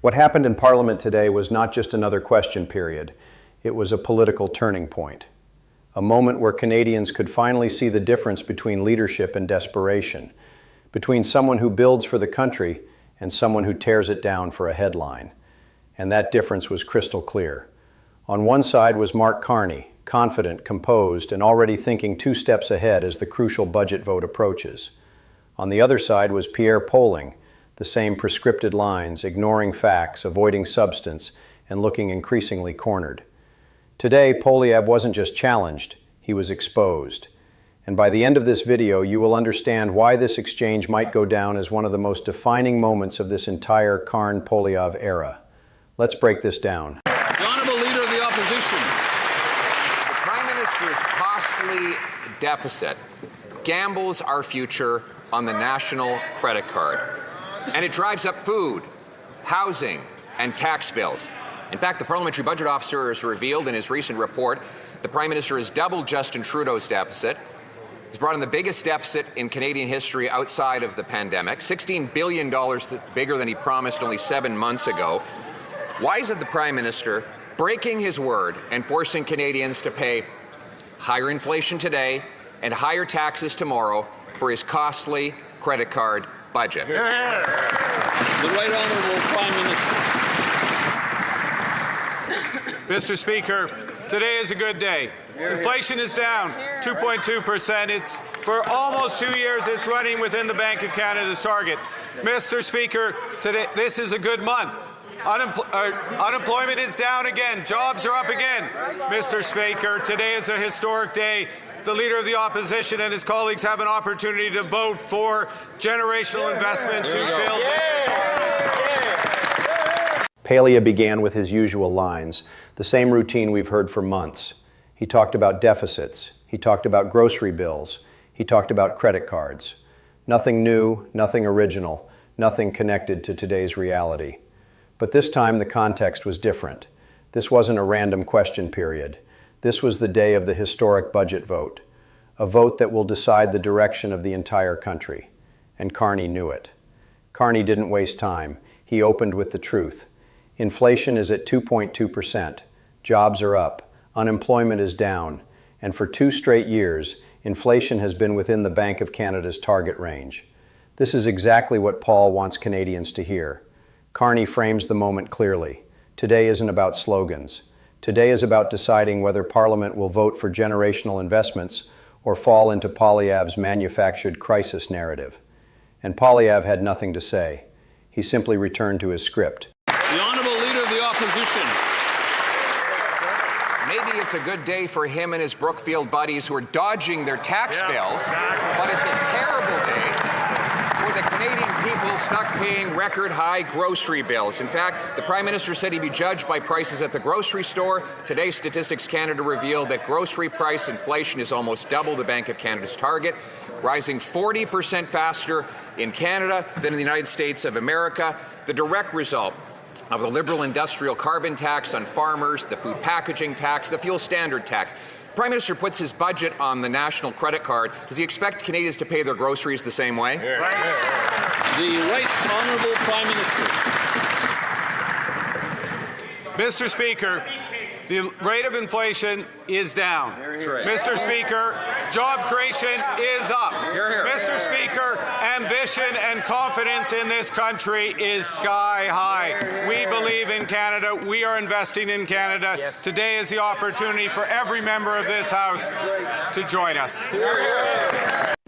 What happened in Parliament today was not just another question period. It was a political turning point. A moment where Canadians could finally see the difference between leadership and desperation, between someone who builds for the country and someone who tears it down for a headline. And that difference was crystal clear. On one side was Mark Carney, confident, composed, and already thinking 2 steps ahead as the crucial budget vote approaches. On the other side was Pierre Poilievre, the same prescripted lines, ignoring facts, avoiding substance, and looking increasingly cornered. Today, Poilievre wasn't just challenged, he was exposed. And by the end of this video, you will understand why this exchange might go down as one of the most defining moments of this entire Carney-Poilievre era. Let's break this down. The Honourable Leader of the Opposition. The Prime Minister's costly deficit gambles our future on the national credit card. And it drives up food, housing, and tax bills. In fact, the Parliamentary Budget Officer has revealed in his recent report the Prime Minister has doubled Justin Trudeau's deficit. He's brought in the biggest deficit in Canadian history outside of the pandemic, $16 billion bigger than he promised only 7 months ago. Why isn't the Prime Minister breaking his word and forcing Canadians to pay higher inflation today and higher taxes tomorrow for his costly credit card budget? The Right Honourable Prime Minister. Mr. Speaker, today is a good day. Inflation is down 2.2%. It's for almost 2 years it's running within the Bank of Canada's target. Mr. Speaker, today this is a good month. Unemployment is down again. Jobs are up again. Mr. Speaker, today is a historic day. The Leader of the Opposition and his colleagues have an opportunity to vote for generational investment to build this economy. Poilievre began with his usual lines, the same routine we've heard for months. He talked about deficits. He talked about grocery bills. He talked about credit cards. Nothing new, nothing original, nothing connected to today's reality. But this time the context was different. This wasn't a random question period. This was the day of the historic budget vote, a vote that will decide the direction of the entire country. And Carney knew it. Carney didn't waste time. He opened with the truth. Inflation is at 2.2%. Jobs are up. Unemployment is down. And for 2 straight years, inflation has been within the Bank of Canada's target range. This is exactly what Paul wants Canadians to hear. Carney frames the moment clearly. Today isn't about slogans. Today is about deciding whether Parliament will vote for generational investments or fall into Poilievre's manufactured crisis narrative. And Poilievre had nothing to say. He simply returned to his script. The Honourable Leader of the Opposition. Maybe it's a good day for him and his Brookfield buddies who are dodging their tax bills, but it's a terrible day for the Canadian people stuck paying record-high grocery bills. In fact, the Prime Minister said he'd be judged by prices at the grocery store. Today, Statistics Canada revealed that grocery price inflation is almost double the Bank of Canada's target, rising 40% faster in Canada than in the United States of America. The direct result of the Liberal industrial carbon tax on farmers, the food packaging tax, the fuel standard tax. The Prime Minister puts his budget on the national credit card. Does he expect Canadians to pay their groceries the same way? The Right Honourable Prime Minister. Mr. Speaker, the rate of inflation is down. Mr. Speaker, job creation is up. Mr. Speaker, ambition and confidence in this country is sky high. We believe in Canada. We are investing in Canada. Today is the opportunity for every member of this House to join us.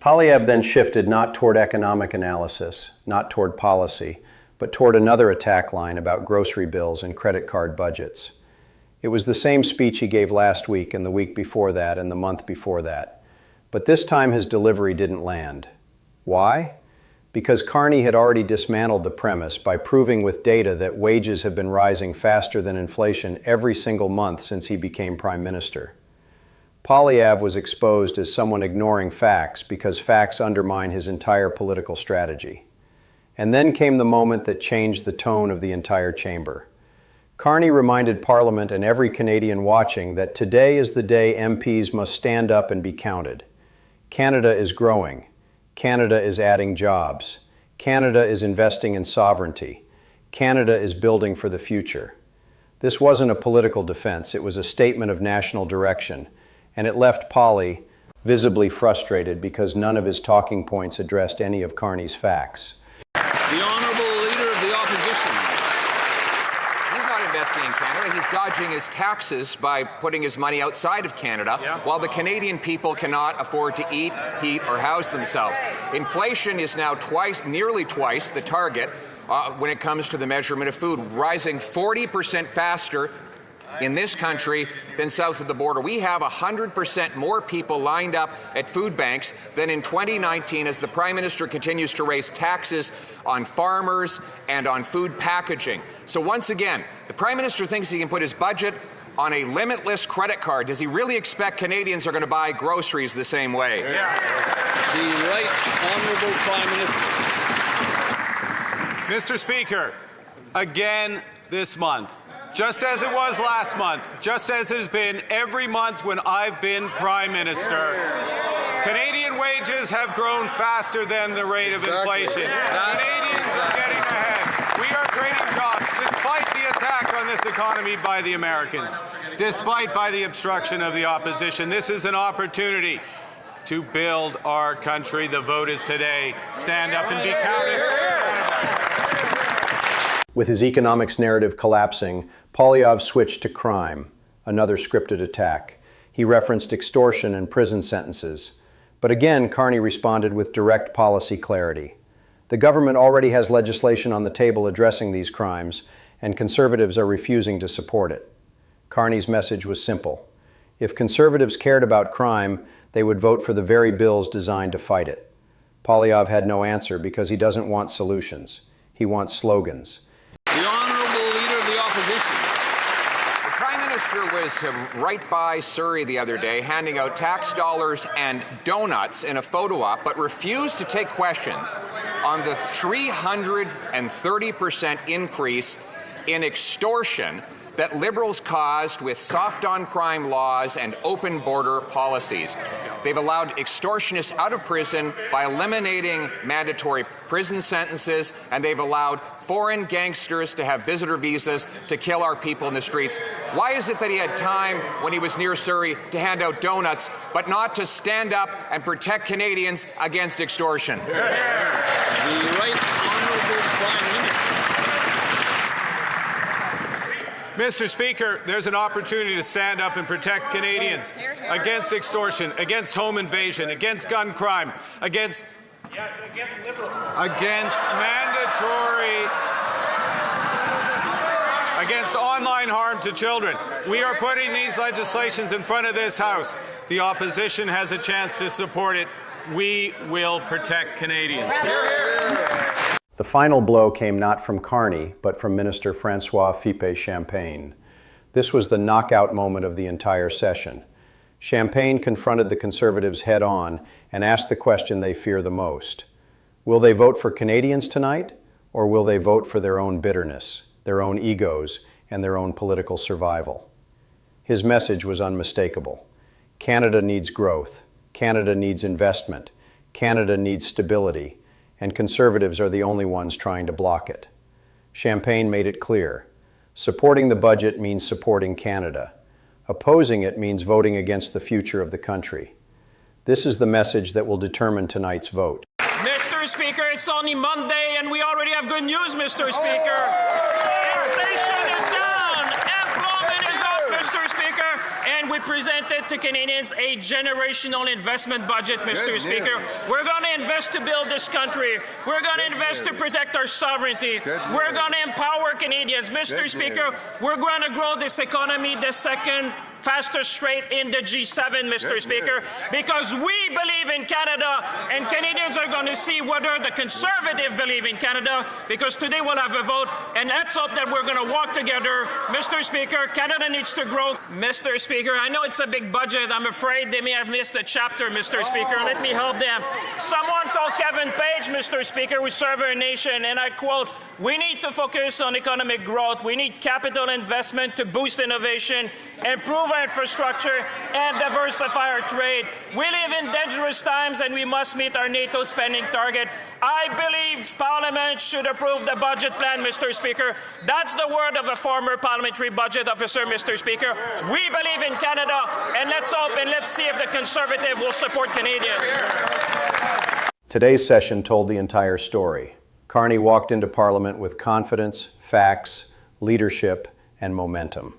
Poilievre then shifted not toward economic analysis, not toward policy, but toward another attack line about grocery bills and credit card budgets. It was the same speech he gave last week and the week before that and the month before that. But this time his delivery didn't land. Why? Because Carney had already dismantled the premise by proving with data that wages have been rising faster than inflation every single month since he became Prime Minister. Poilievre was exposed as someone ignoring facts because facts undermine his entire political strategy. And then came the moment that changed the tone of the entire chamber. Carney reminded Parliament and every Canadian watching that today is the day MPs must stand up and be counted. Canada is growing. Canada is adding jobs. Canada is investing in sovereignty. Canada is building for the future. This wasn't a political defense, it was a statement of national direction, and it left Polly visibly frustrated because none of his talking points addressed any of Carney's facts. The Honourable Leader of the Opposition. He's not investing in Canada. He's dodging his taxes by putting his money outside of Canada, while the Canadian people cannot afford to eat, heat, or house themselves. Inflation is now nearly twice the target when it comes to the measurement of food, rising 40% faster in this country than south of the border. We have 100% more people lined up at food banks than in 2019 as the Prime Minister continues to raise taxes on farmers and on food packaging. So once again, the Prime Minister thinks he can put his budget on a limitless credit card. Does he really expect Canadians are going to buy groceries the same way? The Right Honourable Prime Minister. Mr. Speaker, again this month, just as it was last month, just as it has been every month when I've been Prime Minister, Canadian wages have grown faster than the rate of inflation. Canadians are getting ahead. We are creating jobs despite the attack on this economy by the Americans, despite by the obstruction of the opposition. This is an opportunity to build our country. The vote is today. Stand up and be counted. With his economics narrative collapsing, Poilievre switched to crime, another scripted attack. He referenced extortion and prison sentences. But again, Carney responded with direct policy clarity. The government already has legislation on the table addressing these crimes, and Conservatives are refusing to support it. Carney's message was simple. If Conservatives cared about crime, they would vote for the very bills designed to fight it. Poilievre had no answer because he doesn't want solutions. He wants slogans. The Honourable Leader of the Opposition. The Prime Minister was right by Surrey the other day handing out tax dollars and donuts in a photo op, but refused to take questions on the 330% increase in extortion that Liberals caused with soft-on-crime laws and open border policies. They've allowed extortionists out of prison by eliminating mandatory prison sentences, and they've allowed foreign gangsters to have visitor visas to kill our people in the streets. Why is it that he had time when he was near Surrey to hand out donuts, but not to stand up and protect Canadians against extortion? The Right Honourable Prime Minister. Mr. Speaker, there's an opportunity to stand up and protect Canadians against extortion, against home invasion, against gun crime, against mandatory, against online harm to children. We are putting these legislations in front of this House. The opposition has a chance to support it. We will protect Canadians. The final blow came not from Carney, but from Minister Francois Philippe-Champagne. This was the knockout moment of the entire session. Champagne confronted the Conservatives head-on and asked the question they fear the most. Will they vote for Canadians tonight, or will they vote for their own bitterness, their own egos, and their own political survival? His message was unmistakable. Canada needs growth. Canada needs investment. Canada needs stability. And Conservatives are the only ones trying to block it. Champagne made it clear. Supporting the budget means supporting Canada. Opposing it means voting against the future of the country. This is the message that will determine tonight's vote. Mr. Speaker, it's only Monday and we already have good news, Mr. Speaker. Inflation is down. Employment is up, Mr. Speaker. And we presented to Canadians a generational investment budget, Mr. Speaker. We're going to invest to build this country. We're going to invest to protect our sovereignty. We're going to empower Canadians. Mr. Speaker, we're going to grow this economy the second fastest rate in the G7, Mr. Speaker, because we believe in Canada, and Canadians are going to see whether the Conservatives believe in Canada, because today we'll have a vote, and let's hope that we're going to walk together. Mr. Speaker, Canada needs to grow. Mr. Speaker, I know it's a big budget. I'm afraid they may have missed a chapter, Mr. Speaker. Let me help them. Someone called Kevin Page, Mr. Speaker, we serve our nation, and I quote, "We need to focus on economic growth. We need capital investment to boost innovation, improve our infrastructure, and diversify our trade. We live in dangerous times and we must meet our NATO spending target. I believe Parliament should approve the budget plan, Mr. Speaker. That's the word of a former parliamentary budget officer, Mr. Speaker. We believe in Canada, and let's hope and let's see if the Conservative will support Canadians. Today's session told the entire story. Carney walked into Parliament with confidence, facts, leadership, and momentum.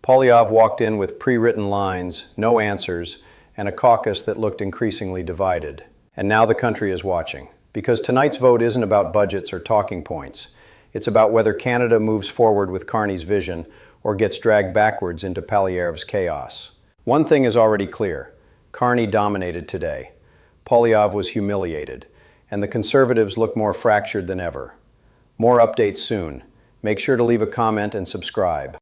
Poilievre walked in with pre-written lines, no answers, and a caucus that looked increasingly divided. And now the country is watching. Because tonight's vote isn't about budgets or talking points. It's about whether Canada moves forward with Carney's vision or gets dragged backwards into Poilievre's chaos. One thing is already clear. Carney dominated today. Poilievre was humiliated, and the Conservatives look more fractured than ever. More updates soon. Make sure to leave a comment and subscribe.